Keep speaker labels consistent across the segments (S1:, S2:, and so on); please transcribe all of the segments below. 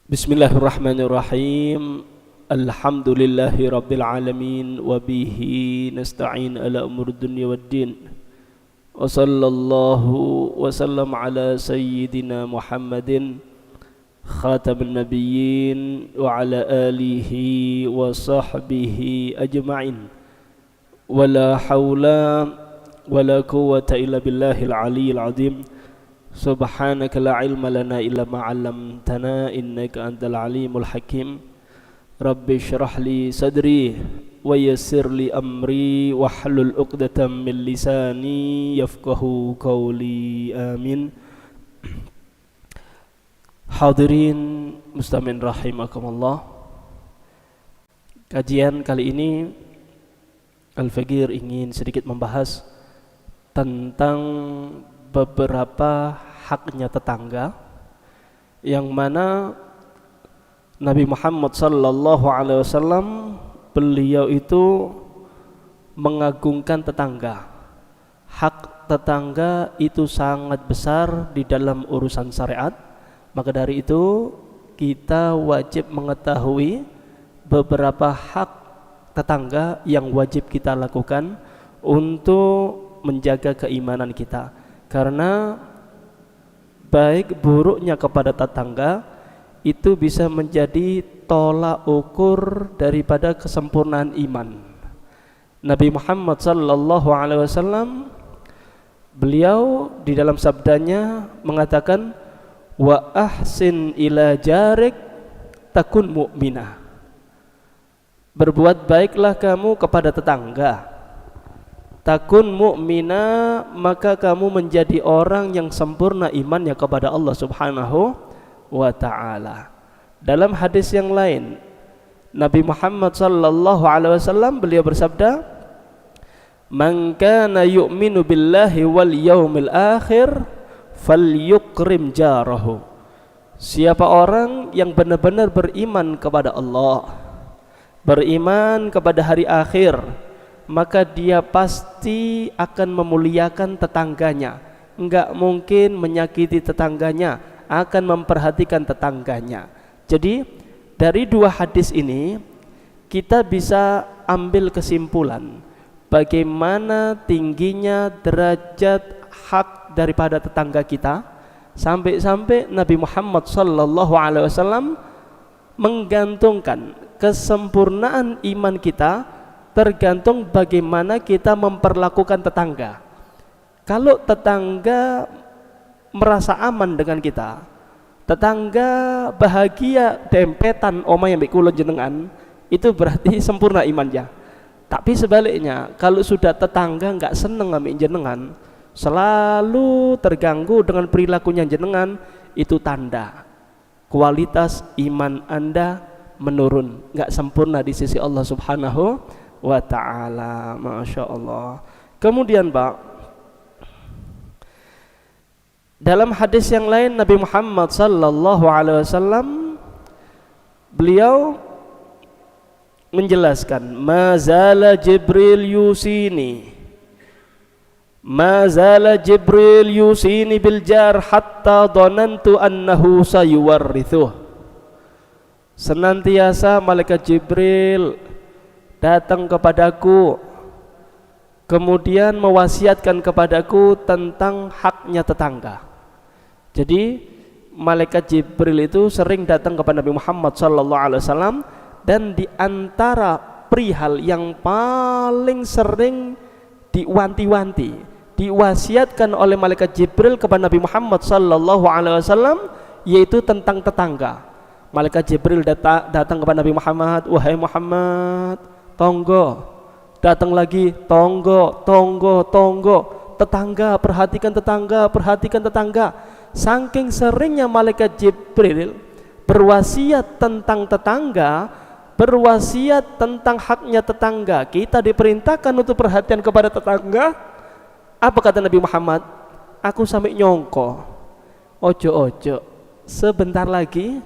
S1: Bismillahirrahmanirrahim. Alhamdulillahi rabbil alamin wa bihi nasta'in ala umur dunya waddin. Wa sallallahu wa sallam ala sayyidina Muhammadin khatamin nabiyyin wa ala alihi wa sahbihi ajma'in. Wa la hawla wa la quwwata illa billahil aliyyil azim. Subhanaka la ilma lana illa ma 'allamtana innaka antal alimul hakim. Rabbi shrah li sadri wa yassir li amri wahlul 'uqdatam min lisani yafqahu qawli. Amin. Hadirin muslimin rahimakumullah. Kajian kali ini Al-Faqir ingin sedikit membahas tentang beberapa haknya tetangga yang mana Nabi Muhammad sallallahu alaihi wasallam beliau itu mengagungkan tetangga. Hak tetangga itu sangat besar di dalam urusan syariat. Maka dari itu kita wajib mengetahui beberapa hak tetangga yang wajib kita lakukan untuk menjaga keimanan kita. Karena baik buruknya kepada tetangga itu bisa menjadi tolak ukur daripada kesempurnaan iman. Nabi Muhammad sallallahu alaihi wasallam beliau di dalam sabdanya mengatakan wa ahsin ila jarik takun mu'minah. Berbuat baiklah kamu kepada tetangga, takun mu'mina, maka kamu menjadi orang yang sempurna imannya kepada Allah subhanahu wa ta'ala. Dalam hadis yang lain Nabi Muhammad sallallahu alaihi wasallam beliau bersabda, man kana yu'minu billahi wal yaumil akhir falyukrim jarahu. Siapa orang yang benar-benar beriman kepada Allah, beriman kepada hari akhir, maka dia pasti akan memuliakan tetangganya. Enggak mungkin menyakiti tetangganya, akan memperhatikan tetangganya. Jadi dari dua hadis ini kita bisa ambil kesimpulan bagaimana tingginya derajat hak daripada tetangga kita, sampai-sampai Nabi Muhammad sallallahu alaihi wasallam menggantungkan kesempurnaan iman kita tergantung bagaimana kita memperlakukan tetangga. Kalau tetangga merasa aman dengan kita, tetangga bahagia dempetan omah yang kula jenengan, itu berarti sempurna imannya. Tapi sebaliknya, kalau sudah tetangga enggak seneng ambek jenengan, selalu terganggu dengan perilakunya jenengan, itu tanda kualitas iman Anda menurun, enggak sempurna di sisi Allah Subhanahu wa ta'ala. Masya Allah. Kemudian Pak, dalam hadis yang lain Nabi Muhammad sallallahu alaihi wasallam beliau menjelaskan, mazala Jibril yusini bil jar hatta dhanantu annahu sayuwarrithuh. Senantiasa malaikat Jibril datang kepadaku, kemudian mewasiatkan kepadaku tentang haknya tetangga. Jadi malaikat Jibril itu sering datang kepada Nabi Muhammad SAW, dan di antara perihal yang paling sering diwanti-wanti, diwasiatkan oleh malaikat Jibril kepada Nabi Muhammad SAW, yaitu tentang tetangga. Malaikat Jibril datang kepada Nabi Muhammad, wahai Muhammad, tonggo. Datang lagi, tonggo. Tetangga, perhatikan tetangga. Saking seringnya malaikat Jibril berwasiat tentang tetangga, berwasiat tentang haknya tetangga, kita diperintahkan untuk perhatian kepada tetangga. Apa kata Nabi Muhammad? Aku sampai nyongko, ojo, sebentar lagi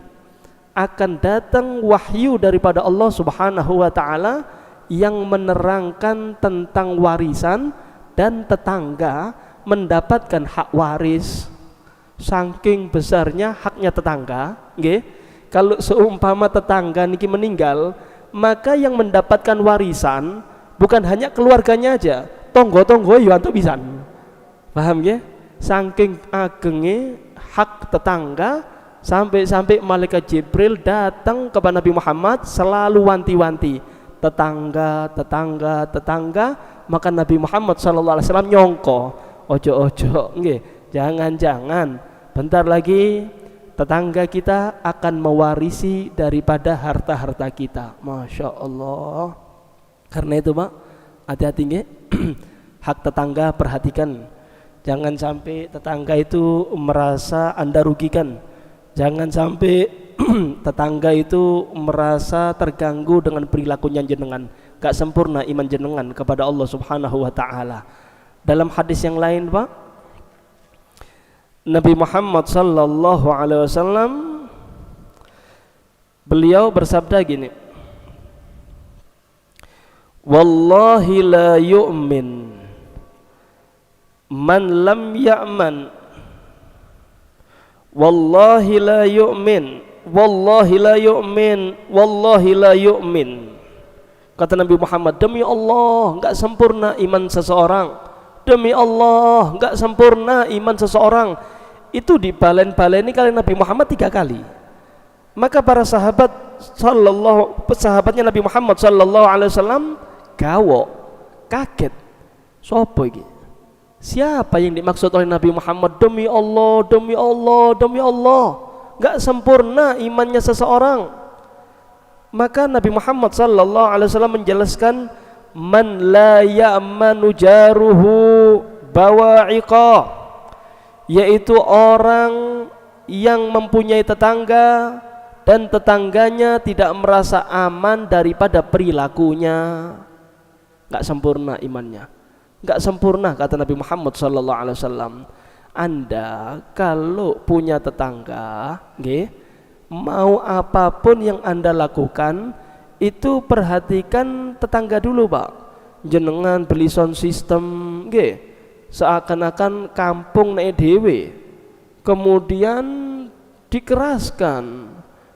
S1: akan datang wahyu daripada Allah Subhanahu wa ta'ala yang menerangkan tentang warisan, dan tetangga mendapatkan hak waris. Saking besarnya haknya tetangga, nggih, Kalau seumpama tetangga niki meninggal, maka yang mendapatkan warisan bukan hanya keluarganya aja, tonggo-tonggo yo antuk pisan. Paham ya? Saking agenge hak tetangga, sampai malaikat Jibril datang kepada Nabi Muhammad selalu wanti-wanti, tetangga. Maka Nabi Muhammad SAW nyongko, ojo nggih, jangan bentar lagi tetangga kita akan mewarisi daripada harta-harta kita. Masya Allah. Karena itu Pak, hati-hati nggih. Hak tetangga perhatikan. Jangan sampai tetangga itu merasa Anda rugikan. Jangan sampai tetangga itu merasa terganggu dengan perilakunya jenengan. Gak sempurna iman jenengan kepada Allah Subhanahu wa taala. Dalam hadis yang lain Pak, Nabi Muhammad sallallahu alaihi wasallam beliau bersabda gini, wallahi la yu'min man lam ya'man, wallahi la yu'min, wallahi la yu'min, wallahi la yu'min. Kata Nabi Muhammad, demi Allah enggak sempurna iman seseorang, demi Allah enggak sempurna iman seseorang. Itu dibalen-baleni kali Nabi Muhammad 3 kali. Maka para sahabatnya Nabi Muhammad sallallahu alaihi wasallam gawo, kaget. Sopo iki? Siapa yang dimaksud oleh Nabi Muhammad? Demi Allah, demi Allah, demi Allah, enggak sempurna imannya seseorang. Maka Nabi Muhammad sallallahu alaihi wasallam menjelaskan, man la ya'manu jaruhu bawa'iqa, yaitu orang yang mempunyai tetangga dan tetangganya tidak merasa aman daripada perilakunya. Enggak sempurna imannya, enggak sempurna, kata Nabi Muhammad sallallahu alaihi wasallam. Anda kalau punya tetangga, nggih, mau apapun yang Anda lakukan itu perhatikan tetangga dulu Pak. Jenengan beli sound system nggih, seakan-akan kampung nek dhewe, kemudian dikeraskan,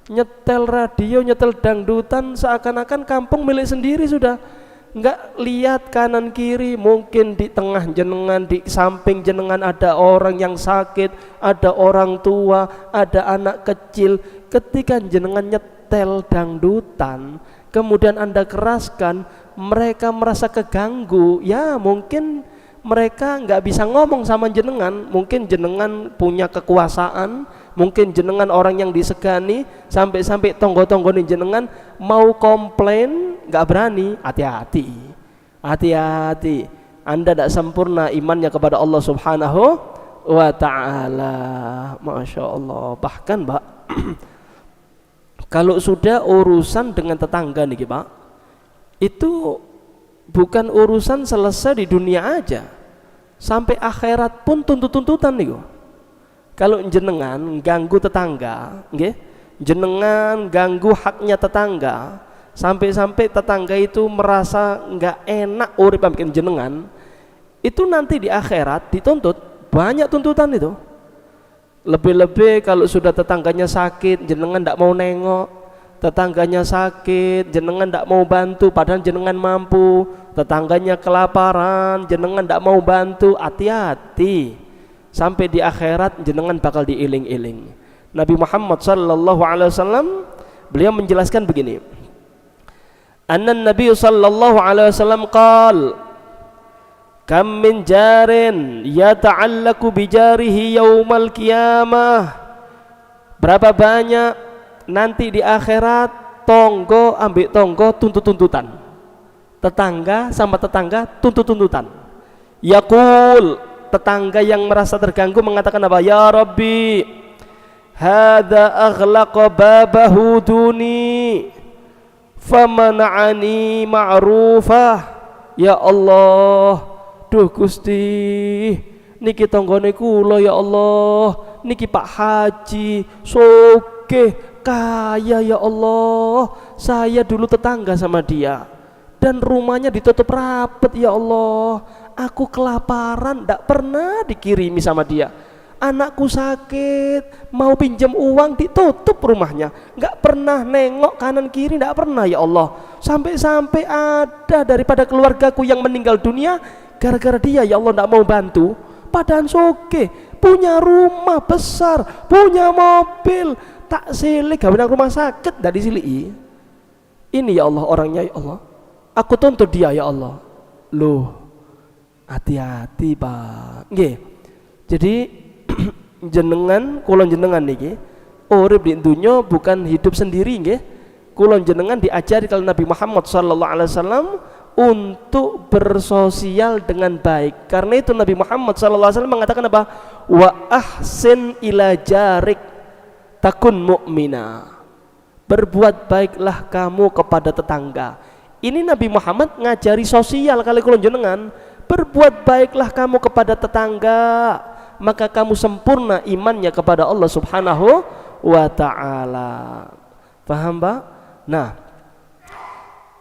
S1: nyetel radio, nyetel dangdutan, seakan-akan kampung milik sendiri sudah. Enggak lihat kanan kiri, mungkin di tengah jenengan, di samping jenengan ada orang yang sakit, ada orang tua, ada anak kecil. Ketika jenengan nyetel dangdutan, kemudian Anda keraskan, mereka merasa keganggu. Ya mungkin mereka enggak bisa ngomong sama jenengan, mungkin jenengan punya kekuasaan, mungkin jenengan orang yang disegani, sampai-sampai tonggo-tonggone jenengan mau komplain enggak berani. Hati-hati, hati-hati, Anda tidak sempurna imannya kepada Allah Subhanahu wa ta'ala. Masya Allah. Bahkan Pak, kalau sudah urusan dengan tetangga nih Pak, itu bukan urusan selesai di dunia aja, sampai akhirat pun tuntut-tuntutan nih. Kalau jenengan ganggu tetangga, nggih, jenengan ganggu haknya tetangga, sampai-sampai tetangga itu merasa nggak enak urip bikin jenengan, itu nanti di akhirat dituntut banyak tuntutan itu. Lebih-lebih kalau sudah tetangganya sakit, jenengan ndak mau nengok, tetangganya sakit, jenengan ndak mau bantu padahal jenengan mampu, tetangganya kelaparan, jenengan ndak mau bantu. Hati-hati, sampai di akhirat jenengan bakal diiling-iling. Nabi Muhammad sallallahu alaihi wasallam beliau menjelaskan begini, anna Nabi sallallahu alaihi wasallam qala, kam min jarin yata'allaku bijarihi yaumal qiyamah. Berapa banyak nanti di akhirat tonggo ambek tonggo tuntut-tuntutan, tetangga sama tetangga tuntut-tuntutan. Yaqul, tetangga yang merasa terganggu mengatakan apa? Ya Rabbi, hadza aghlaqa babahu duni famana'ani ma'rufah. Ya Allah, duh Gusti, niki tonggone kula ya Allah, niki Pak Haji sugih kaya ya Allah, saya dulu tetangga sama dia dan rumahnya ditutup rapet ya Allah, aku kelaparan, ndak pernah dikirimi sama dia, anakku sakit, mau pinjam uang ditutup rumahnya, nggak pernah nengok kanan kiri, nggak pernah ya Allah. Sampai-sampai ada daripada keluargaku yang meninggal dunia gara-gara dia ya Allah nggak mau bantu. Padahal soge, punya rumah besar, punya mobil, tak silik gawe rumah sakit ndak disiliki. Ini ya Allah orangnya ya Allah. Aku tuntut dia ya Allah. Loh, hati-hati Pak. Nggih. Jadi jenengan kula jenengan niki urip di dunya bukan hidup sendiri nggih. Kula jenengan diajari kalau Nabi Muhammad sallallahu alaihi wasallam untuk bersosial dengan baik. Karena itu Nabi Muhammad sallallahu alaihi wasallam mengatakan apa? Wa ahsin ila jarik takun mu'mina. Berbuat baiklah kamu kepada tetangga. Ini Nabi Muhammad ngajari sosial kali kula jenengan. Berbuat baiklah kamu kepada tetangga, maka kamu sempurna imannya kepada Allah Subhanahu wa ta'ala. Paham Pak? Nah,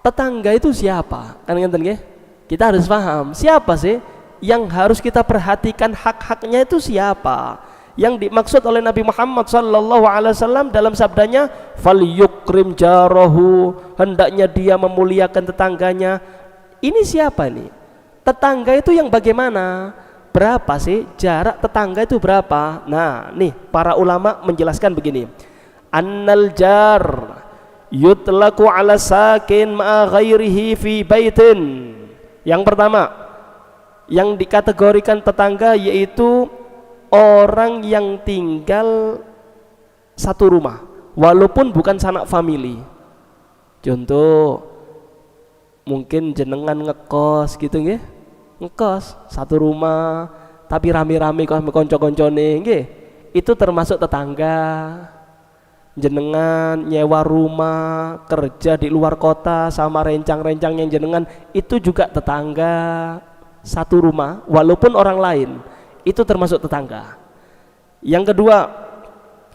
S1: tetangga itu siapa? Kan ngeten nggih? Kita harus paham siapa sih yang harus kita perhatikan hak-haknya itu siapa? Yang dimaksud oleh Nabi Muhammad sallallahu alaihi wasallam dalam sabdanya fal yukrim jarahu, hendaknya dia memuliakan tetangganya. Ini siapa nih? Tetangga itu yang bagaimana? Berapa sih jarak tetangga itu berapa? Nah, nih para ulama menjelaskan begini. Annal jar yutlaku ala sakin ma'a ghairihi fi baitin. Yang pertama, yang dikategorikan tetangga yaitu orang yang tinggal satu rumah walaupun bukan sanak famili. Contoh, mungkin jenengan ngekos gitu nggih. Ngekos satu rumah tapi rame-rame kok konco-koncone nggih. Itu termasuk tetangga. Jenengan nyewa rumah, kerja di luar kota sama rencang-rencang yang jenengan, itu juga tetangga satu rumah walaupun orang lain. Itu termasuk tetangga. Yang kedua,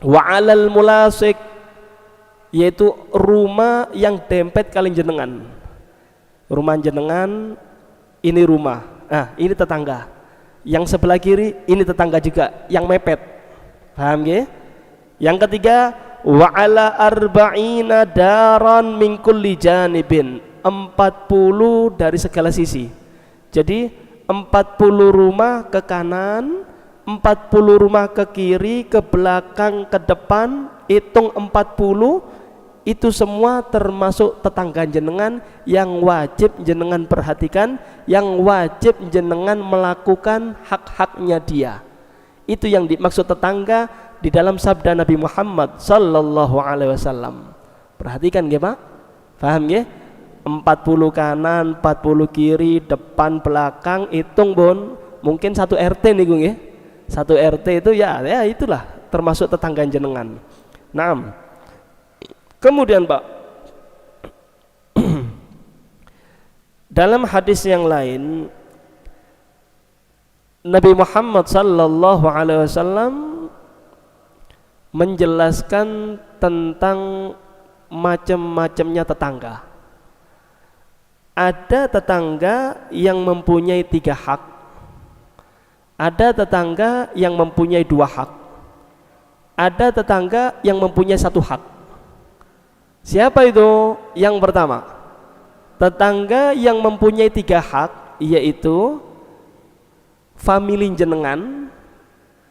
S1: wa'alal mulasik, yaitu rumah yang dempet kali jenengan. Rumah jenengan ini rumah, nah ini tetangga. Yang sebelah kiri ini tetangga juga, yang mepet. Paham nggih? Yang ketiga, wa'ala arba'ina daran min kulli janibin, 40 dari segala sisi. Jadi 40 rumah ke kanan, 40 rumah ke kiri, ke belakang, ke depan, hitung 40. Itu semua termasuk tetangga jenengan yang wajib jenengan perhatikan, yang wajib jenengan melakukan hak-haknya dia. Itu yang dimaksud tetangga di dalam sabda Nabi Muhammad sallallahu alaihi wasallam. Perhatikan nggih Pak? Paham nggih? 40 kanan, 40 kiri, depan, belakang, hitung Bon. Mungkin satu RT niku nggih. Satu RT itu ya itulah termasuk tetangga jenengan. Naam. Kemudian Pak, dalam hadis yang lain Nabi Muhammad sallallahu alaihi wasallam menjelaskan tentang macam-macamnya tetangga. Ada tetangga yang mempunyai 3 hak. Ada tetangga yang mempunyai 2 hak. Ada tetangga yang mempunyai 1 hak. Siapa itu? Yang pertama, tetangga yang mempunyai 3 hak, yaitu famili jenengan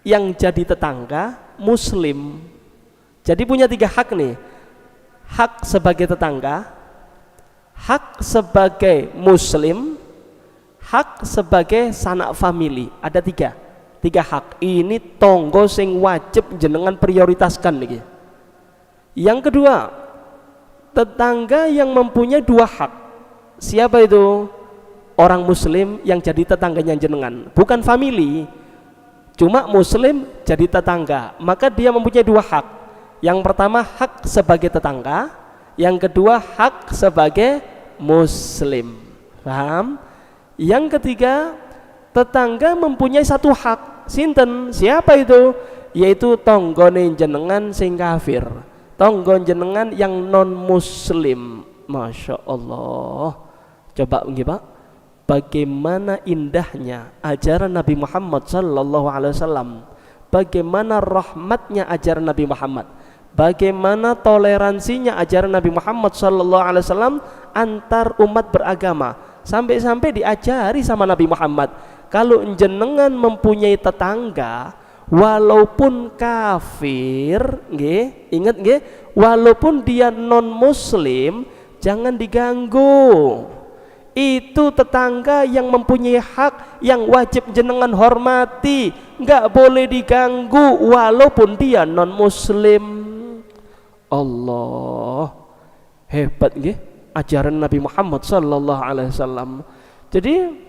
S1: yang jadi tetangga muslim. Jadi punya 3 hak nih. Hak sebagai tetangga, hak sebagai muslim, hak sebagai sanak famili. Ada 3 hak. Ini tonggo sing wajib jenengan prioritaskan nih. Yang kedua, tetangga yang mempunyai 2 hak. Siapa itu? Orang muslim yang jadi tetangganya jenengan, bukan famili, cuma muslim jadi tetangga. Maka dia mempunyai 2 hak. Yang pertama hak sebagai tetangga, yang kedua hak sebagai muslim. Paham? Yang ketiga, tetangga mempunyai 1 hak. Sinten? Siapa itu? Yaitu tonggone jenengan sing kafir, tonggon jenengan yang non muslim. Masya Allah. Coba nggih Pak, bagaimana indahnya ajaran Nabi Muhammad sallallahu alaihi wasallam bagaimana rahmatnya ajaran Nabi Muhammad, bagaimana toleransinya ajaran Nabi Muhammad sallallahu alaihi wasallam antar umat beragama. Sampai-sampai diajari sama Nabi Muhammad, kalau jenengan mempunyai tetangga walaupun kafir, nggih, ingat nggih, walaupun dia non muslim, jangan diganggu. Itu tetangga yang mempunyai hak yang wajib jenengan hormati, nggak boleh diganggu walaupun dia non muslim. Allah, hebat nggih ajaran Nabi Muhammad sallallahu alaihi wasallam. Jadi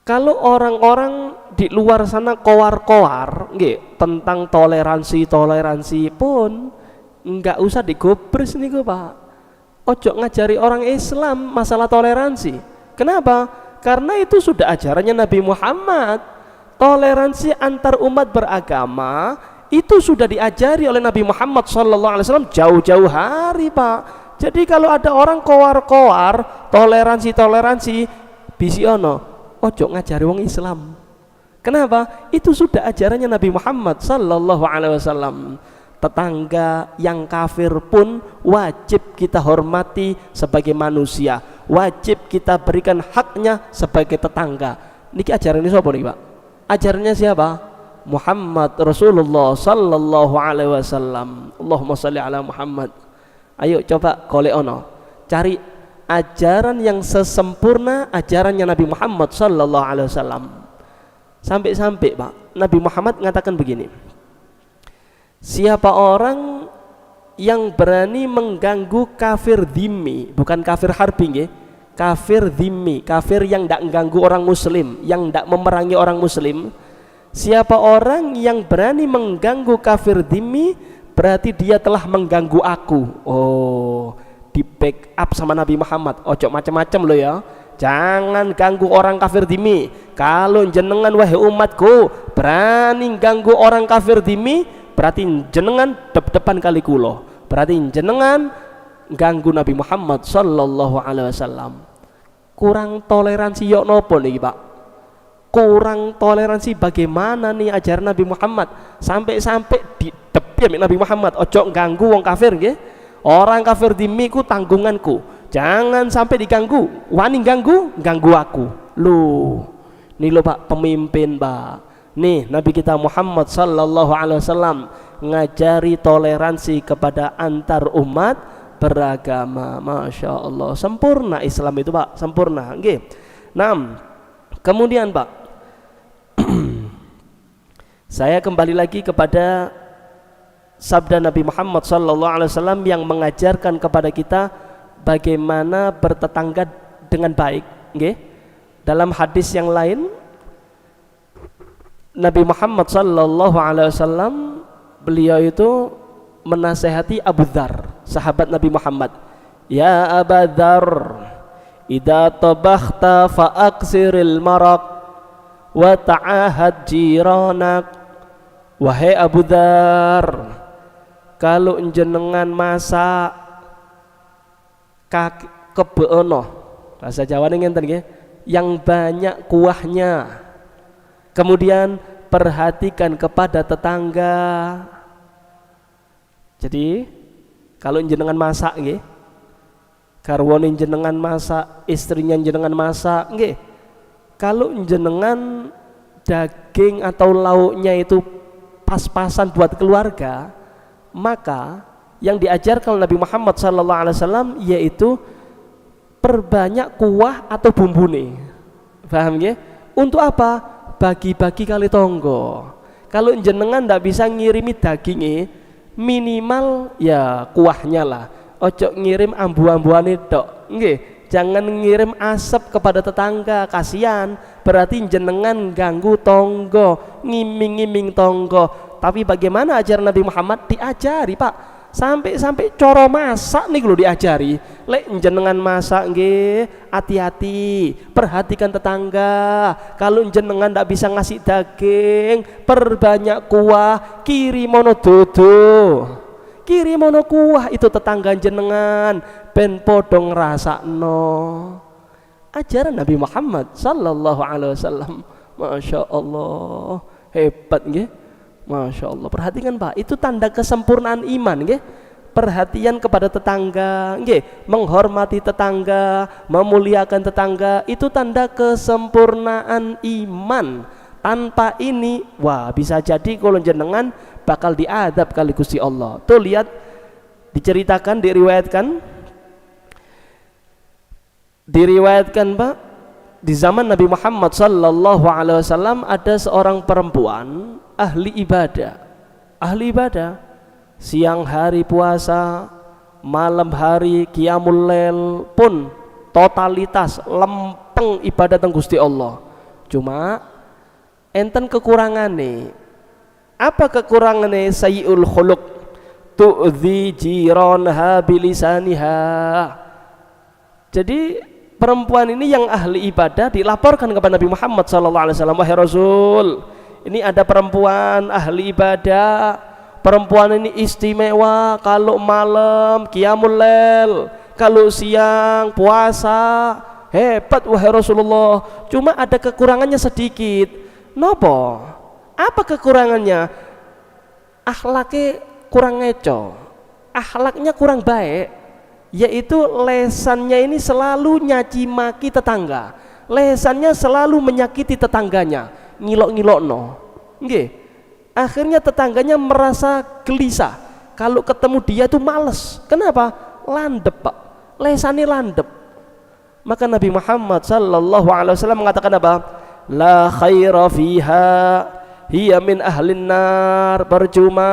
S1: kalau orang-orang di luar sana kowar-kowar nggih tentang toleransi pun nggak usah digobres niku Pak. Ojo ngajari orang Islam masalah toleransi. Kenapa? Karena itu sudah ajarannya Nabi Muhammad. Toleransi antar umat beragama itu sudah diajari oleh Nabi Muhammad SAW jauh-jauh hari Pak. Jadi kalau ada orang kowar-kowar toleransi bisi ono, ojo ngajari wong Islam. Kenapa? Itu sudah ajarannya Nabi Muhammad SAW. Tetangga yang kafir pun wajib kita hormati sebagai manusia, wajib kita berikan haknya sebagai tetangga. Niki ajaran ini siapa nih Pak? Ajarannya siapa? Muhammad Rasulullah sallallahu alaihi wasallam. Allahumma shalli ala Muhammad. Ayo coba golek ono, cari ajaran yang sesempurna ajarannya Nabi Muhammad sallallahu alaihi wasallam. Sampai-sampai Pak, Nabi Muhammad mengatakan begini, siapa orang yang berani mengganggu kafir dhimmi, bukan kafir harbi nggih, kafir dhimmi, kafir yang tidak mengganggu orang muslim, yang tidak memerangi orang muslim. Siapa orang yang berani mengganggu kafir dhimmi, berarti dia telah mengganggu aku. Oh, di backup sama Nabi Muhammad. Ojo macam-macam lo ya, jangan ganggu orang kafir dhimmi. Kalau jenengan wahai umatku berani ganggu orang kafir dhimmi, berarti jenengan depan kali kulo, berarti jenengan ganggu Nabi Muhammad sallallahu alaihi wasallam. Kurang toleransi yok nopo nih Pak? Kurang toleransi bagaimana nih ajaran Nabi Muhammad, sampai-sampai di depan Nabi Muhammad, ojo ganggu wong kafir nggih. Orang kafir dhimmi ku tanggunganku, jangan sampai diganggu. Wani ganggu aku. Loh, nih lo Pak pemimpin Pak. Nih Nabi kita Muhammad sallallahu alaihi wasallam ngajari toleransi kepada antar umat beragama. Masya Allah, sempurna Islam itu Pak, sempurna nggih. Nah, kemudian Pak, saya kembali lagi kepada sabda Nabi Muhammad sallallahu alaihi wasallam yang mengajarkan kepada kita bagaimana bertetangga dengan baik nggih. Dalam hadis yang lain Nabi Muhammad sallallahu alaihi wasallam beliau itu menasehati Abu Dzar, sahabat Nabi Muhammad. Ya Abu Dzar, idza tabakhta fa aqsiril maraq wa ta'ahad jiranak. Wahai Abu Dzar, kalau jenengan masak kebeono, bahasa Jawa ngenten nggih, yang banyak kuahnya. Kemudian perhatikan kepada tetangga. Jadi kalau jenengan masak nggih, garwane jenengan masak, istrinya jenengan masak nggih, kalau jenengan daging atau lauknya itu pas-pasan buat keluarga, maka yang diajarkan Nabi Muhammad SAW yaitu perbanyak kuah atau bumbune. Paham ya? Untuk apa? Bagi-bagi kali tonggo. Kalau jenengan ndak bisa ngirimi dagingnya, minimal ya kuahnya lah. Ojo ngirim ambu-ambuane tok. Nggih. Jangan ngirim asap kepada tetangga, kasihan. Berarti jenengan ganggu tonggo, ngiming-ngiming tonggo. Tapi bagaimana ajaran Nabi Muhammad? Diajari Pak, sampai coro masak nih lo diajari. Lek jenengan masak nggih, hati-hati, perhatikan tetangga. Kalau jenengan ndak bisa ngasih daging, perbanyak kuah, kiri mono dodo, kiri mono kuah itu tetangga jenengan ben podo ngrasakno. Ajaran Nabi Muhammad sallallahu alaihi wasallam. Masya Allah, Hebat nggih. Masya Allah. Perhatikan Pak, itu tanda kesempurnaan iman nggih. Perhatian kepada tetangga, nggih, menghormati tetangga, memuliakan tetangga, itu tanda kesempurnaan iman. Tanpa ini, wah bisa jadi kalau jenengan bakal diadab kali Gusti Allah. Tuh lihat, diceritakan, diriwayatkan Pak, di zaman Nabi Muhammad sallallahu alaihi wasallam ada seorang perempuan ahli ibadah, siang hari puasa, malam hari qiyamul lail pun totalitas lempeng ibadah teng Gusti Allah. Cuma enten kekurangane. Apa kekurangane? Sayyi'ul khuluq, tu'dhi jiranha bilisaniha. Jadi perempuan ini yang ahli ibadah dilaporkan kepada Nabi Muhammad sallallahu alaihi wasallam, wahai Rasul, ini ada perempuan ahli ibadah. Perempuan ini istimewa, kalau malam qiyamul lail, kalau siang puasa, hebat wahai Rasulullah. Cuma ada kekurangannya sedikit. Nopo? Apa kekurangannya? Akhlaknya kurang ngeco, akhlaknya kurang baik, yaitu lesannya ini selalu nyaci maki tetangga, lesannya selalu menyakiti tetangganya, ngilok-ngilokno. Nggih. Akhirnya tetangganya merasa gelisah. Kalau ketemu dia tuh males. Kenapa? Landep Pak. Lesane landep. Maka Nabi Muhammad sallallahu alaihi wasallam mengatakan apa? La khaira fiha, hiya min ahlin nar. Percuma.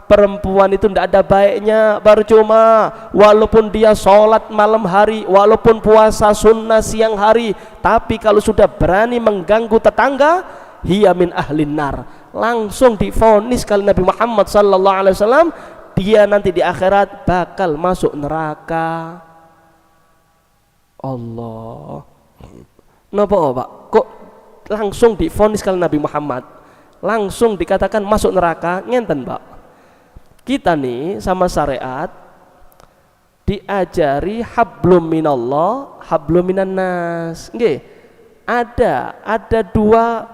S1: Perempuan itu tidak ada baiknya, percuma. Walaupun dia sholat malam hari, walaupun puasa sunnah siang hari, tapi kalau sudah berani mengganggu tetangga, hiya min ahlin nar. Langsung divonis kali Nabi Muhammad sallallahu alaihi wasallam, dia nanti di akhirat bakal masuk neraka. Allah. Napa Pak? Kok langsung divonis kali Nabi Muhammad? Langsung dikatakan masuk neraka, ngenten Pak. Kita nih sama syariat diajari hablum minallah, hablum minan nas. Nggih. Ada dua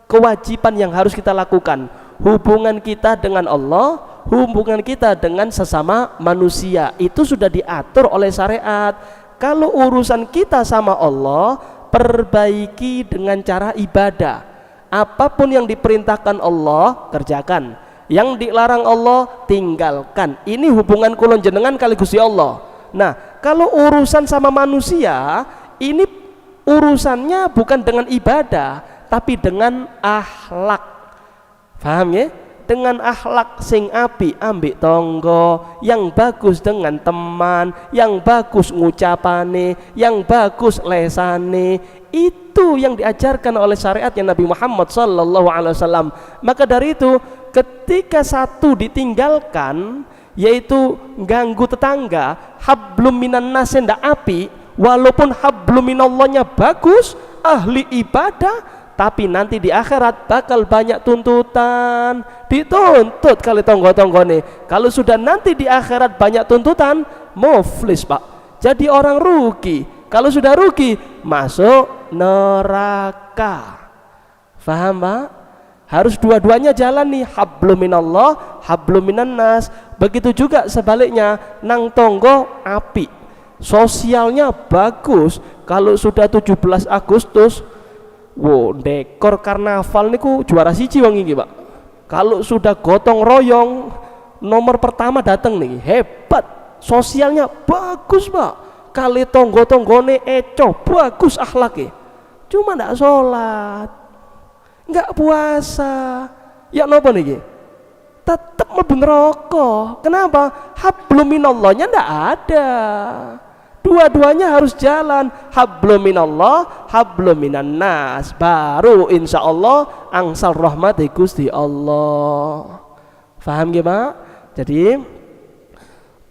S1: kewajiban yang harus kita lakukan. Hubungan kita dengan Allah, hubungan kita dengan sesama manusia, itu sudah diatur oleh syariat. Kalau urusan kita sama Allah, perbaiki dengan cara ibadah. Apapun yang diperintahkan Allah, kerjakan. Yang dilarang Allah, tinggalkan. Ini hubungan kulon jenengan kali Gusti Allah. Nah, kalau urusan sama manusia, ini urusannya bukan dengan ibadah, tapi dengan akhlak. Paham ya? Dengan akhlak sing api ambek tonggo, yang bagus dengan teman, yang bagus ngucapane, yang bagus lesane. Itu yang diajarkan oleh syariatnya Nabi Muhammad sallallahu alaihi wasallam. Maka dari itu, ketika satu ditinggalkan, yaitu ganggu tetangga, hablum minan nas ndak api, walaupun hablum minallahnya bagus, ahli ibadah, tapi nanti di akhirat bakal banyak tuntutan, dituntut kali tonggo-tonggone. Kalau sudah nanti di akhirat banyak tuntutan, muflis Pak, jadi orang rugi. Kalau sudah rugi, masuk neraka. Faham Pak? Harus dua-duanya jalan nih, hablum minallah, hablum minan nas. Begitu juga sebaliknya, nang tonggo api, sosialnya bagus. Kalau sudah 17 Agustus, wow, dekor karnaval niku juara siji wong iki Pak. Kalau sudah gotong royong, nomor pertama datang nih, hebat. Sosialnya bagus Pak. Kali tonggo-tonggone eco, bagus akhlaknya. Cuma ndak sholat, nggak puasa, ya napa niki? Tetap mlebu neraka. Kenapa? Hablum minallahnya ndak ada. Dua-duanya harus jalan, hablum minallah, hablum minan nas. Baru insya Allah angsal rahmati Gusti Allah. Faham gak Pak? Jadi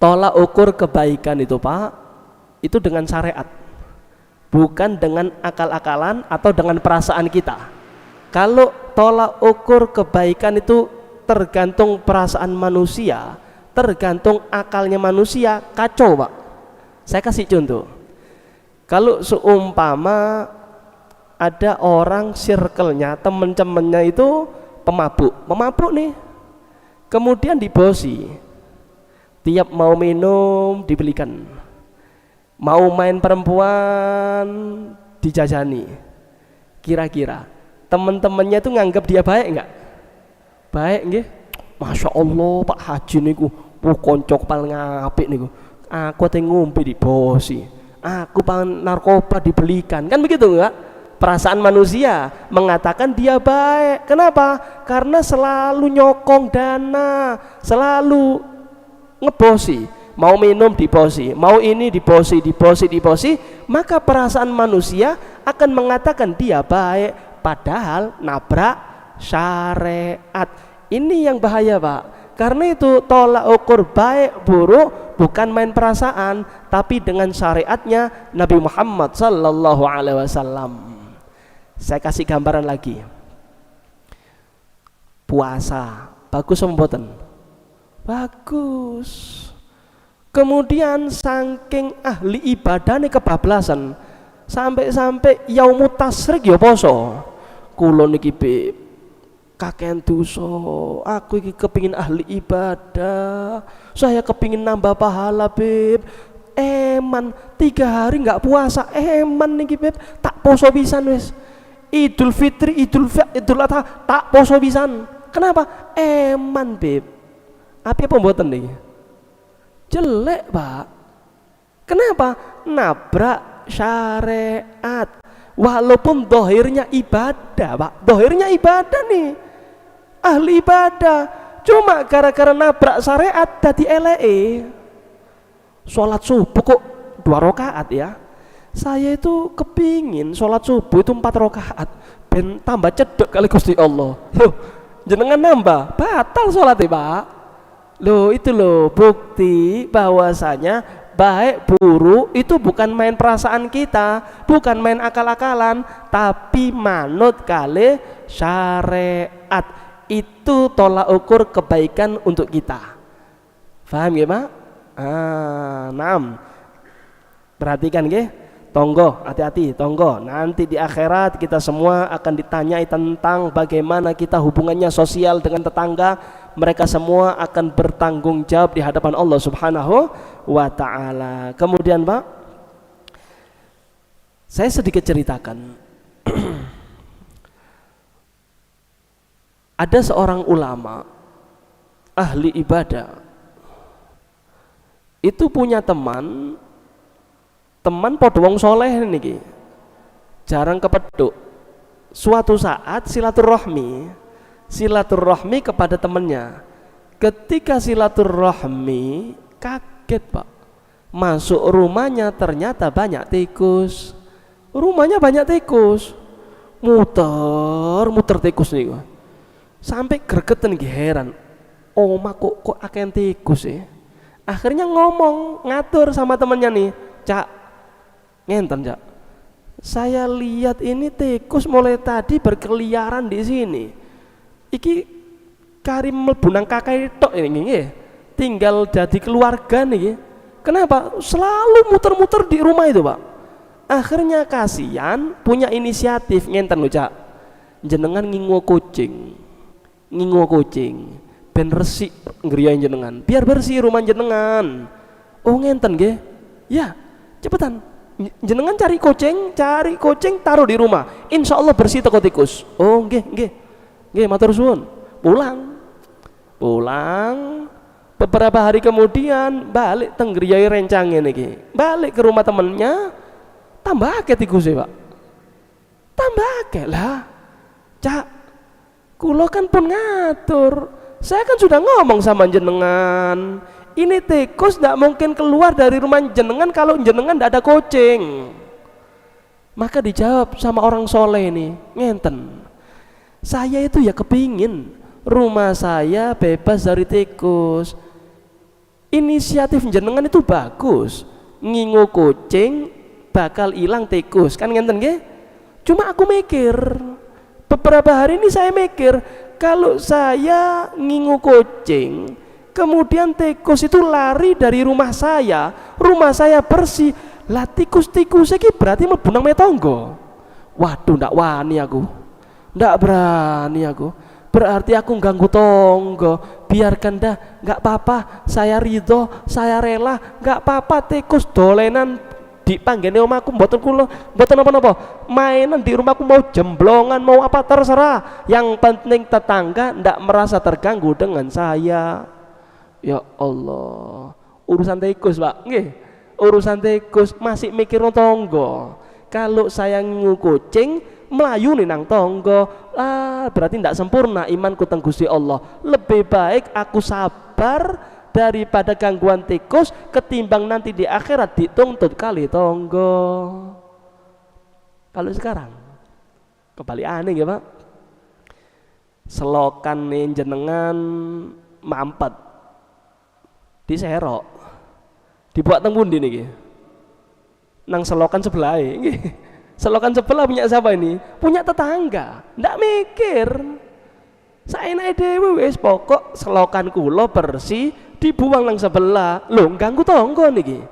S1: tolak ukur kebaikan itu Pak, itu dengan syariat, bukan dengan akal-akalan atau dengan perasaan kita. Kalau tolak ukur kebaikan itu tergantung perasaan manusia, tergantung akalnya manusia, kacau, Pak. Saya kasih contoh. Kalau seumpama ada orang circle-nya, temen-temennya itu pemabuk nih, kemudian dibosi, tiap mau minum dibelikan, mau main perempuan dijajani. Kira-kira temen-temennya itu nganggap dia baik nggak? Baik nggih? Masya Allah Pak Haji niku konco paling apik niku, aku ate ngombe dibosi, aku pangan narkoba dibelikan, kan begitu enggak? Perasaan manusia mengatakan dia baik. Kenapa? Karena selalu nyokong dana, selalu ngebosi, mau minum dibosi, mau ini dibosi, maka perasaan manusia akan mengatakan dia baik, padahal nabrak syariat. Ini yang bahaya Pak. Karena itu tolak ukur baik buruk bukan main perasaan, tapi dengan syariatnya Nabi Muhammad sallallahu alaihi wasallam. Saya kasih gambaran lagi. Puasa bagus apa mboten? Bagus. Kemudian saking ahli ibadah nih kebablasan, sampai yaumut tasyrik ya poso. Kula niki kakean dosa, aku iki kepingin ahli ibadah, saya kepingin nambah pahala Beb. Eman 3 hari nggak puasa, eman niki Beb, tak poso pisan wis. Idul Fitri, Idul Adha tak poso pisan. Kenapa? Eman Beb. Apa mboten niki? Jelek Pak. Kenapa? Nabrak syariat. Walaupun dohirnya ibadah Pak, dohirnya ibadah nih, ahli ibadah, cuma gara-gara nabrak syariat tadi eleke. Sholat subuh kok 2 rakaat ya. Saya itu kepingin sholat subuh itu 4 rakaat, ben tambah cedek kali Gusti Allah. Loh, jenengan nambah, batal sholatnya Pak. Loh itu loh bukti bahwasanya baik buruk itu bukan main perasaan kita, bukan main akal-akalan, tapi manut kali syariat. Itu tolak ukur kebaikan untuk kita. Paham ya Pak? Perhatikan nggih. Tonggo, hati-hati, tonggo. Nanti di akhirat kita semua akan ditanyai tentang bagaimana kita hubungannya sosial dengan tetangga. Mereka semua akan bertanggung jawab di hadapan Allah Subhanahu wa ta'ala. Kemudian Pak, saya sedikit ceritakan. Ada seorang ulama ahli ibadah, itu punya teman podo wong soleh niki, jarang kepeduk. Suatu saat silaturahmi kepada temannya. Ketika silaturahmi, kaget Pak, masuk rumahnya ternyata banyak tikus. Rumahnya banyak tikus, muter tikus nih, sampai gregetan heran, oma kok akeh tikus ya. Akhirnya ngatur sama temannya nih, Cak, ngenten Cak, saya lihat ini tikus mulai tadi berkeliaran di sini. Iki karim mlebu nang kakai tok ini nggih. Tinggal jadi keluarga nih. Kenapa? Selalu muter-muter di rumah itu, Pak. Akhirnya kasihan, punya inisiatif ngenten lho, Cak. Jenengan ngingu kucing. Ben resik ngriyain jenengan. Biar bersih rumah jenengan. Oh ngenten nggih. Ya, cepetan. Jenengan cari kucing taruh di rumah. Insya Allah bersih teko tikus. Oh nggih matur suwun. Pulang beberapa hari kemudian balik tenggriai rencangnya niki. Balik ke rumah temennya, tambah akeh tikusnya Pak. Tambah akeh lah. Cak, kulo kan pun ngatur. Saya kan sudah ngomong sama jenengan, ini tikus tidak mungkin keluar dari rumah jenengan kalau jenengan tidak ada kucing. Maka dijawab sama orang soleh ini, ngenten, saya itu ya kepingin rumah saya bebas dari tikus. Inisiatif jenengan itu bagus, ngingu kucing bakal hilang tikus, kan ngenten nggih? Cuma aku mikir, beberapa hari ini saya mikir, kalau saya ngingu kucing kemudian tikus itu lari dari rumah saya bersih, lah tikus-tikus iki berarti mlebu nang tangga. Waduh, ndak wani aku. Ndak berani aku. Berarti aku ganggu tonggo. Biarkan dah, nggak apa-apa. Saya ridho, saya rela, nggak apa-apa. Tikus dolenan di panggene omahku mboten kula, mboten napa-napa. Mainan di rumahku mau jemblongan, mau apa terserah. Yang penting tetangga ndak merasa terganggu dengan saya. Ya Allah, urusan tikus, Pak. Nggih. Urusan tikus masih mikir tonggo. Kalau saya kucing melayu nih nang tonggo, berarti tidak sempurna imanku teng Gusti Allah. Lebih baik aku sabar daripada gangguan tikus ketimbang nanti di akhirat dituntut kali tonggo. Kalau sekarang kembali aneh ya Pak, selokan nih jenengan mampet diserok dibuat teng pundi niki nang selokan sebelah nggih. Selokan sebelah punya siapa ini? Punya tetangga. Ndak mikir. Saenake dhewe wis pokok selokan kula bersih dibuang nang sebelah. Lho ganggu tangga niki.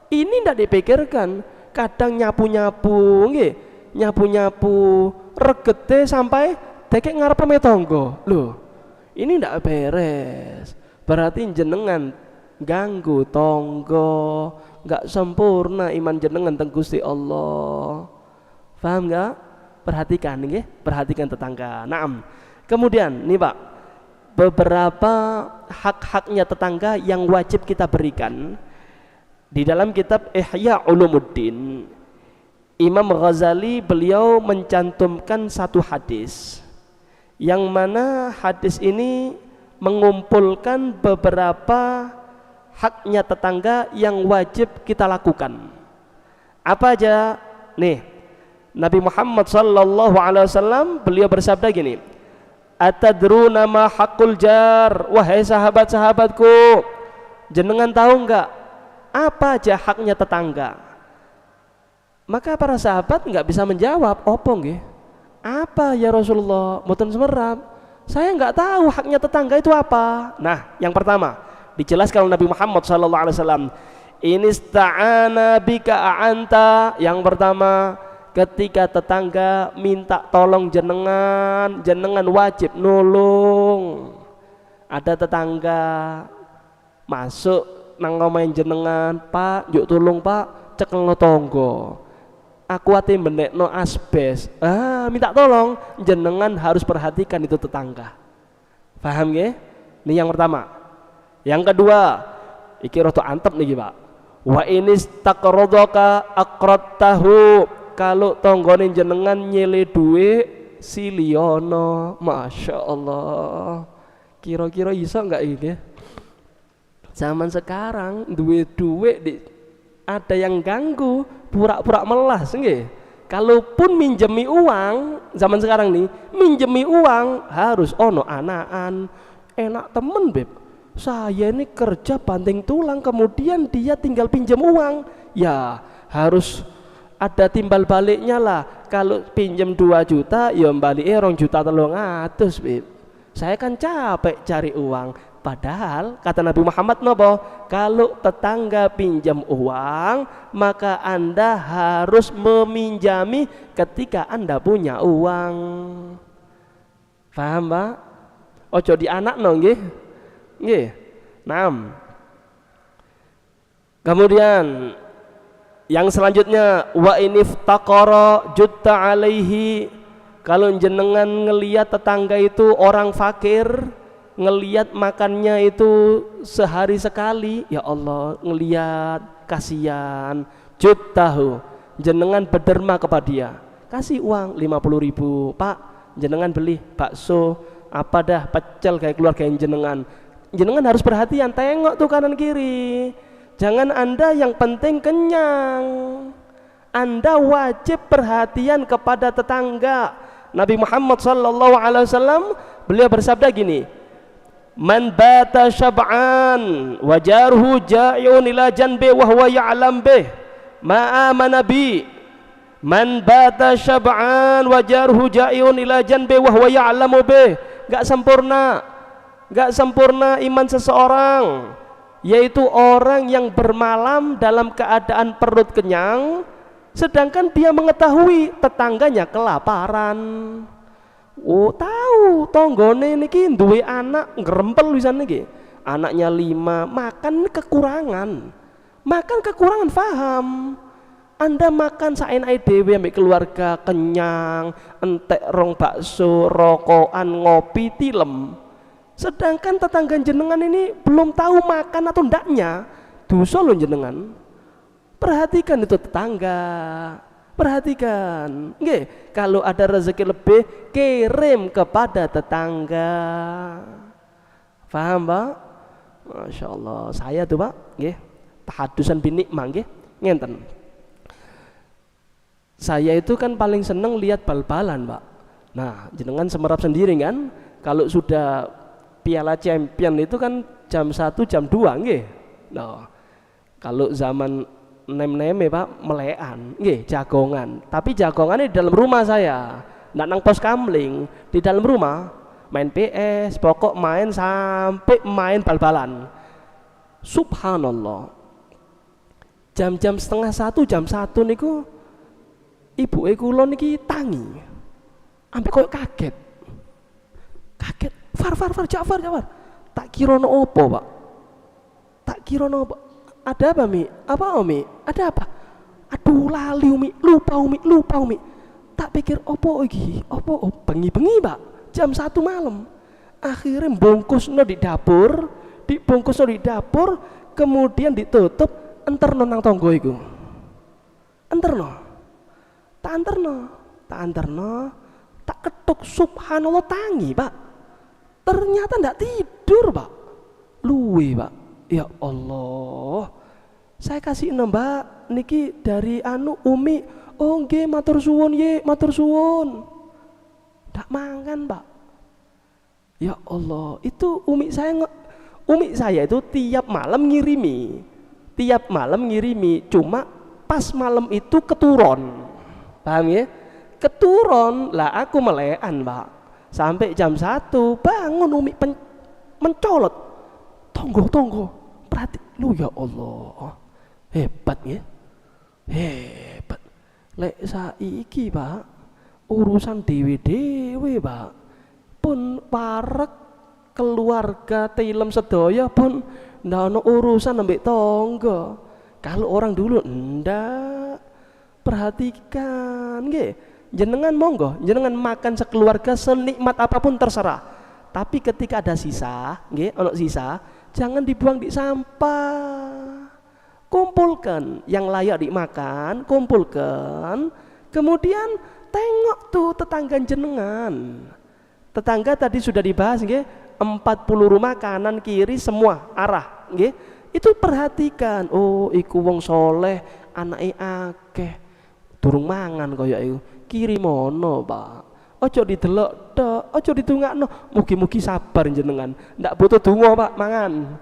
S1: Ini ndak dipikirkan. Kadang nyapu-nyapu nggih. Nyapu-nyapu regete sampai dekek ngarep reme tangga. Lho. Ini ndak beres. Berarti jenengan ganggu tangga. Enggak sempurna iman jenengan teng Gusti Allah. Paham enggak? Perhatikan nggih, perhatikan tetangga. Naam. Kemudian nih Pak, beberapa hak-haknya tetangga yang wajib kita berikan. Di dalam kitab Ihya Ulumuddin, Imam Ghazali beliau mencantumkan satu hadis yang mana hadis ini mengumpulkan beberapa haknya tetangga yang wajib kita lakukan. Apa aja? Nih, Nabi Muhammad sallallahu alaihi wasallam beliau bersabda gini, "Atadruna ma haqqul jar?" Wahai sahabat-sahabatku, jenengan tahu enggak apa aja haknya tetangga? Maka para sahabat enggak bisa menjawab, "Opo nggih? Apa ya Rasulullah?" Mboten semerap. Saya enggak tahu haknya tetangga itu apa. Nah, yang pertama dijelaskan oleh Nabi Muhammad sallallahu alaihi wasallam, "Inista'ana bika a'anta." Yang pertama, ketika tetangga minta tolong jenengan, jenengan wajib nulung. Ada tetangga masuk nang omahe jenengan, "Pak, yuk tolong Pak, cekelno tonggo. Aku ate mendekno asbes." Minta tolong, jenengan harus perhatikan itu tetangga. Paham nggih? Ini yang pertama. Yang kedua, iki rada antep niki, Pak. Wa inistaqradaka aqradtahu. Kalau tonggone jenengan nyele duit siliono, masya Allah. Kira-kira iso nggak ini? Zaman sekarang duit ada yang ganggu, pura-pura melas, nggih. Kalaupun minjemi uang zaman sekarang nih, minjemi uang harus ono anaan. Enak temen beb. Saya ini kerja banting tulang, kemudian dia tinggal pinjam uang, ya harus ada timbal baliknya lah. Kalau pinjam 2 juta ya balik 2.300.000 beb. Saya kan capek cari uang. Padahal kata Nabi Muhammad nopo, kalau tetangga pinjam uang maka Anda harus meminjami ketika Anda punya uang. Paham Pak? Ojo di anak no nggih. Nggih. Naam. Kemudian yang selanjutnya, wa iniftaqara jutta alaihi. Kalau jenengan ngelihat tetangga itu orang fakir, ngelihat makannya itu sehari sekali, ya Allah, ngelihat kasihan, juttahu, jenengan berderma kepada dia, kasih uang 50.000, Pak, jenengan beli bakso apa dah pecel kayak keluarga jenengan. Jenengan harus perhatian, tengok tuh kanan kiri. Jangan Anda yang penting kenyang. Anda wajib perhatian kepada tetangga. Nabi Muhammad sallallahu alaihi wasallam beliau bersabda gini, "Man bata syab'an wa jarhu ja'iun ila janbi wa huwa ya'lam bih ma amana bi." Man bata syab'an wa jarhu ja'iun ila janbi wa huwa ya'lamu bih. Enggak sempurna. Enggak sempurna iman seseorang, yaitu orang yang bermalam dalam keadaan perut kenyang, sedangkan dia mengetahui tetangganya kelaparan. Oh, tahu tonggone niki duwe anak ngrempel wisan niki. Anaknya 5, makan kekurangan paham. Anda makan saenake dhewe ambek keluarga kenyang, entek rong bakso, rokokan, ngopi, tilem. Sedangkan tetangga jenengan ini belum tahu makan atau ndaknya. Dosa lho jenengan. Perhatikan itu tetangga. Perhatikan, nggih, kalau ada rezeki lebih kirim kepada tetangga. Paham, Pak? Masya Allah, saya tuh Pak, nggih, tahadusan binikmah, nggih, ngenten. Saya itu kan paling seneng lihat bal-balan, Pak. Nah, jenengan semerap sendiri kan, kalau sudah Piala Champion itu kan jam 1, jam 2, nggih. Nah, kalau zaman nem-neme Pak, melekan, nggih, jagongan. Tapi jagongannya di dalam rumah saya, ndak nang pos kamling, di dalam rumah, main PS, pokok main sampai main bal-balan. Subhanallah. Jam-jam setengah 1, jam 1 niku, ibu kula niki tangi, sampai koyo kaget. Far, Ja'far. Tak kira no opo Pak. Tak kira no opo. Ada apa Mi? Apa Umi? Ada apa? Aduh lali Umi, lupa Umi. Tak pikir opo iki? Opo? Bengi-bengi Pak, jam 1 malam. Akhirnya bungkusno di dapur, kemudian ditutup, enterno nang tonggo iku. Tak anterno, tak ketuk, subhanallah tangi Pak. Ternyata ndak tidur Pak, luwe Pak. Ya Allah, saya kasih Mbak niki dari Umi. Oh nggih, matur suwun. Ndak mangan Pak. Ya Allah, itu umi saya itu tiap malam ngirimi, cuma pas malam itu keturun. Paham ya? Keturun lah, aku melekan Pak. Sampai jam 1 bangun umi mencolot. Tonggo. Berarti lu ya Allah. Hebat ya. Hebat. Lek saiki Pak, urusan dewe Pak. Pun parek keluarga tilem sedaya pun ndak ono urusan ambek tonggo. Kalau orang dulu ndak. Perhatikan nggih. Jenengan monggo, jenengan makan sekeluarga senikmat apapun terserah. Tapi ketika ada sisa, nggih, ono sisa, jangan dibuang di sampah. Kumpulkan yang layak dimakan, kumpulkan. Kemudian tengok tuh tetangga jenengan. Tetangga tadi sudah dibahas nggih, 40 rumah kanan kiri semua arah, nggih. Itu perhatikan, oh iku wong soleh, anake akeh. Durung mangan kaya iku. Kiri mono Pak. Ojo didelok tok, ojo ditungakno. Mugi-mugi sabar jenengan. Ndak butuh donga Pak, mangan.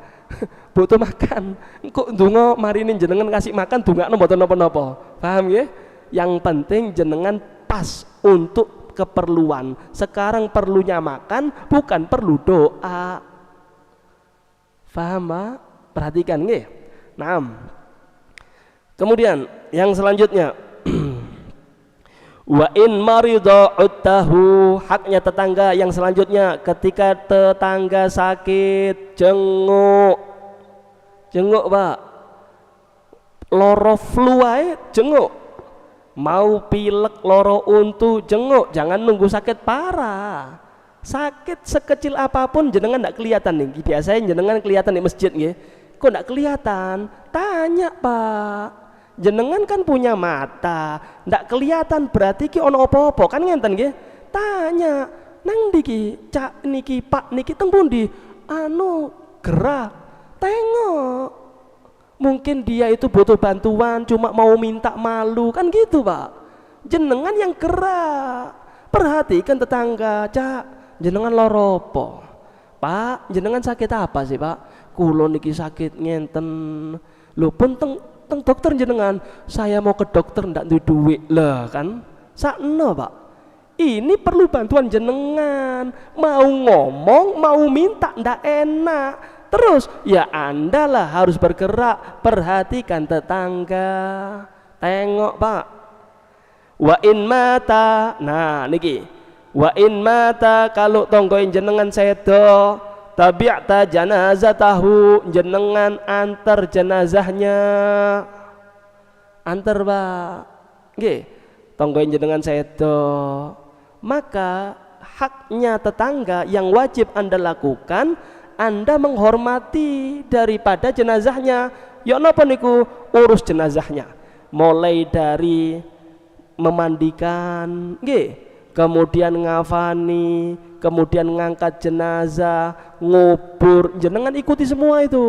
S1: Butuh makan. Kok donga marine jenengan kasih makan dongakno mboten napa-napa. Paham nggih? Yang penting jenengan pas untuk keperluan. Sekarang perlunya makan, bukan perlu doa. Paham Pak? Perhatikan nggih. Nah, kemudian yang selanjutnya wa in marida uttahu, haknya tetangga yang selanjutnya, ketika tetangga sakit jenguk Pak, loro flu ae jenguk, mau pilek loro untu jenguk, jangan nunggu sakit parah. Sakit sekecil apapun jenengan ndak kelihatan nih, biasanya jenengan kelihatan di masjid nggih, kok ndak kelihatan, tanya Pak. Jenengan kan punya mata, ndak kelihatan berarti ki ono apa-apa kan ngenten nggih. Tanya, nang diki cak niki Pak niki teng pundi? Gerah. Tengok. Mungkin dia itu butuh bantuan, cuma mau minta malu kan gitu Pak. Jenengan yang gerak. Perhatikan tetangga, cak, jenengan loro apa? Pak, jenengan sakit apa sih Pak? Kulo niki sakit ngenten. Lho pun teng dokter jenengan, saya mau ke dokter ndak duwe duit lah kan, sakno Pak. Ini perlu bantuan jenengan, mau ngomong mau minta ndak enak. Terus ya Anda lah harus bergerak. Perhatikan tetangga. Tengok Pak, Wa in mata, nah niki, wa in mata kalau tonggo jenengan sedo, tabi'ta janazatahu, jenengan antar jenazahnya, antar Pak, nggih, tonggo jenengan sedo, maka haknya tetangga yang wajib Anda lakukan, Anda menghormati daripada jenazahnya. Ya napa niku, urus jenazahnya, mulai dari memandikan, nggih, kemudian ngafani, kemudian ngangkat jenazah, ngubur, jenengan ikuti semua itu.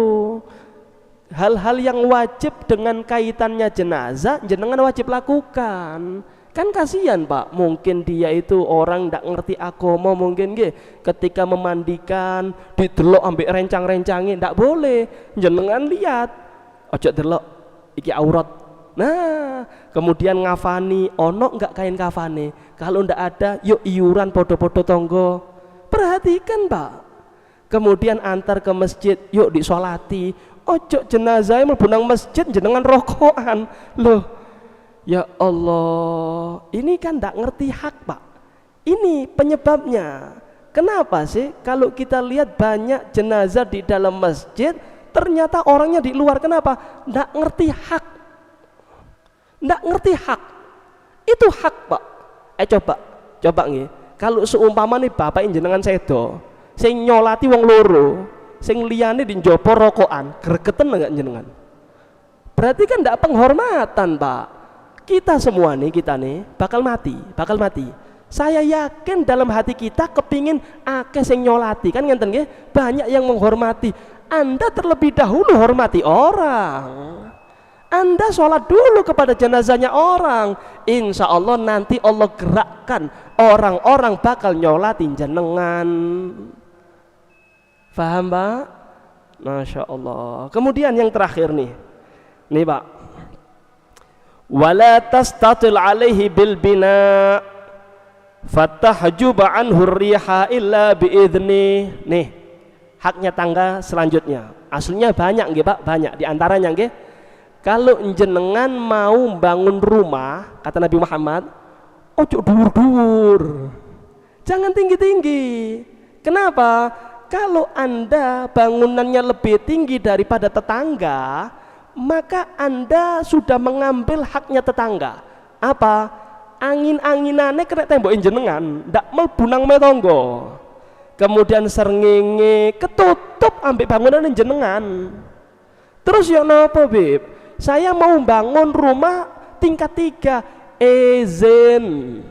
S1: Hal-hal yang wajib dengan kaitannya jenazah, jenengan wajib lakukan. Kan kasihan Pak, mungkin dia itu orang ndak ngerti agama, mungkin nggih, ketika memandikan didelok ambek rencang-rencangin, ndak boleh. Jenengan lihat, ojo delok iki aurat. Nah, kemudian ngafani, ono enggak kain kafane? Kalau ndak ada, yuk iuran podo-podo tonggo. Perhatikan Pak. Kemudian antar ke masjid, yuk disolati. Ojo jenazah mlebu nang masjid jenengan rokokan. Loh, ya Allah, ini kan ndak ngerti hak Pak. Ini penyebabnya. Kenapa sih kalau kita lihat banyak jenazah di dalam masjid, ternyata orangnya di luar? Kenapa? Ndak ngerti hak. Ndak ngerti hak. Itu hak Pak. Coba nggih. Kalau seumpama nih bapak jenengan sedo, sing nyolati wong loro, sing liyane di njopo rokokan, gregeten enggak jenengan? Berarti kan ndak penghormatan Pak. Kita semua nih, kita nih bakal mati. Saya yakin dalam hati kita kepingin akeh sing nyolati, kan ngenten nggih? Banyak yang menghormati. Anda terlebih dahulu hormati orang. Anda sholat dulu kepada jenazahnya orang. Insya Allah nanti Allah gerakkan orang-orang bakal nyolatin jenengan. Faham Pak? Masya Allah. Kemudian yang terakhir nih Pak, wala tastatil alaihi bil bina fatahjuba anhu riha illa biidni. Nih haknya tangga selanjutnya. Aslinya banyak nggih Pak, banyak. Di antaranya nggih, kalau jenengan mau bangun rumah, kata Nabi Muhammad, ojo dur-dur, jangan tinggi-tinggi. Kenapa? Kalau Anda bangunannya lebih tinggi daripada tetangga, maka Anda sudah mengambil haknya tetangga. Apa? Angin-anginane kena tembokin jenengan, ndak mlebu nang metonggo. Kemudian srengenge ketutup ambek bangunan jenengan. Terus ya napa, Beb? Saya mau bangun rumah tingkat 3, izin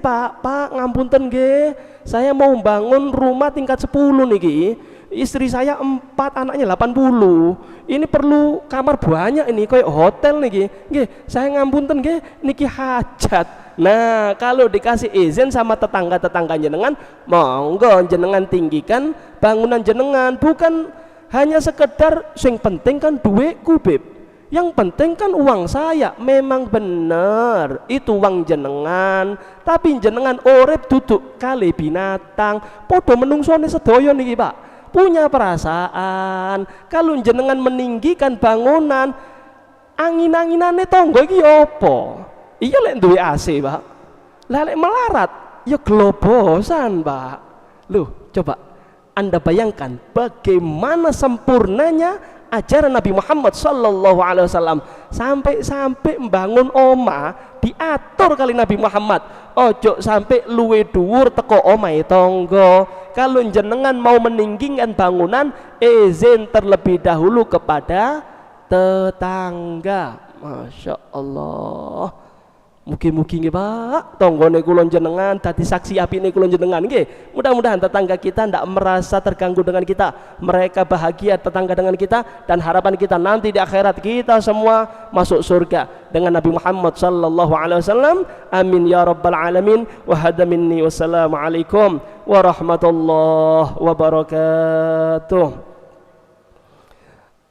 S1: Pak ngapunten nggih, saya mau bangun rumah tingkat 10 niki, istri saya 4, anaknya 80, ini perlu kamar banyak ini, kayak hotel niki, nggih, saya ngapunten nggih, niki hajat. Nah, kalau dikasih izin sama tetangga-tetangga jenengan, monggo jenengan tinggikan bangunan jenengan, bukan hanya sekedar sing penting kan duitku Beb, yang penting kan uang saya. Memang bener itu uang jenengan, tapi jenengan urip duduk kali binatang, podo menungsone sedaya niki Pak, punya perasaan. Kalau jenengan meninggikan bangunan, angin-anginane tonggo iki apa? Iya lek duwe AC Pak, lek melarat ya globosan Pak. Loh, coba Anda bayangkan bagaimana sempurnanya ajaran Nabi Muhammad sallallahu alaihi wasallam, sampai membangun oma diatur kali Nabi Muhammad, ojo sampai luwe dhuwur teko omahe tangga. Kalau jenengan mau meninggikan bangunan, izin terlebih dahulu kepada tetangga. Masya Allah. Mugi-mugi nggih Pak, tanggane kula jenengan dadi saksi apine kula jenengan nggih. Mudah-mudahan tetangga kita ndak merasa terganggu dengan kita, mereka bahagia tetangga dengan kita, dan harapan kita nanti di akhirat kita semua masuk surga dengan Nabi Muhammad sallallahu alaihi wasallam. Amin ya rabbal alamin. Wa hada minni wassalamu alaikum warahmatullahi wabarakatuh.